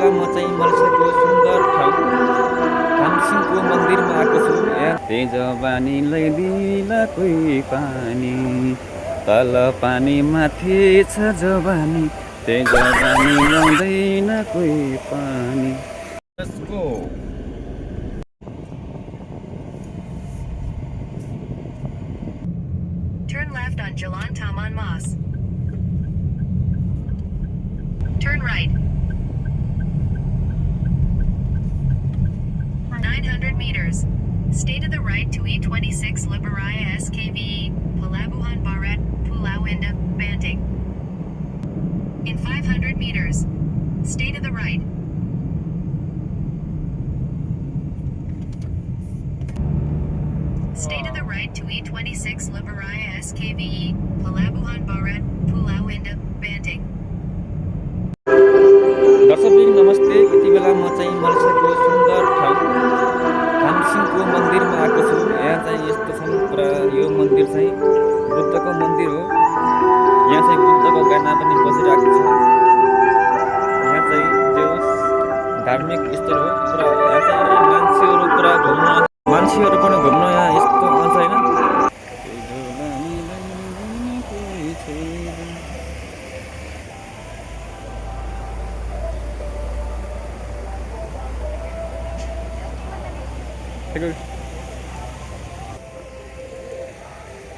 बेला म चाहिँ मलेसियाको सुन्दर ठाउँ तामसिङको मन्दिरमा आएको छु। तेज बानीलाई दिला कोही पानी, तल पानी माथि छ जवानी, तेज बानी ल्याउँदैन कोही पानी। Let's go. Turn left on Jalan Taman Mas. Turn right. 900 meters. Stay to the right to E26 Liberaya SKVE, Pelabuhan Barat, Pulau Indah, Banting. In 500 meters. Stay to the right. Stay to the right to E26 Liberaya SKVE, Pelabuhan Barat, Pulau Indah, Banting. दर्शकबिन नमस्ते। यति बेला म चाहिँ मलेसियाको सुन्दर ठाउँ तामसिङको मन्दिरमा आएको छु। यहाँ चाहिँ यस्तो छन् पुरा। यो मन्दिर चाहिँ बुद्धको मन्दिर हो। यहाँ चाहिँ बुद्धको गाना पनि बजिरहेको छ। यहाँ चाहिँ जो धार्मिक स्थल हो पुरा। यहाँ चाहिँ मान्छेहरू पुरा घुम्न, मान्छेहरू पनि घुम्न यहाँ यस्तो आउँछ होइन।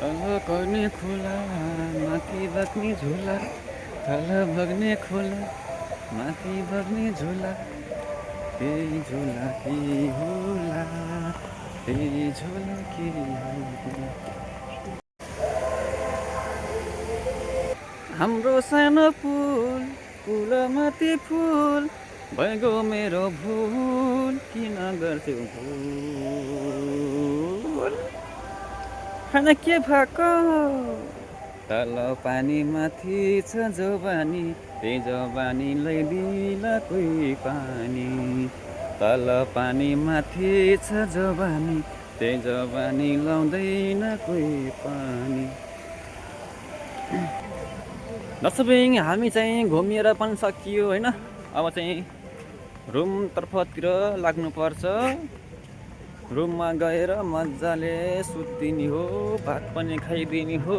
तल गर्ने खोला माथि बग्ने झोला, तल बग्ने खोला माथि बग्ने झोला, त्यही झोला के होला, त्यही झोला के होला। हाम्रो सानो पुल, पुलमाथि फुल, भइगयो मेरो भुल, किन गर्थ्यौ भुल, खान के भएको, तल पानी माथि छ जवानी, त्यही जवानीलाई दिला कोही पानी, तल पानी माथि छ जवानी, त्यही जवानी लाउँदैन कोही पानी। दर्शकबिन हामी चाहिँ घुमिएर पनि सकियो होइन। अब चाहिँ रुमतर्फतिर लाग्नुपर्छ। रुममा गएर मजाले सुत्दिने हो, भात पनि खाइदिने हो।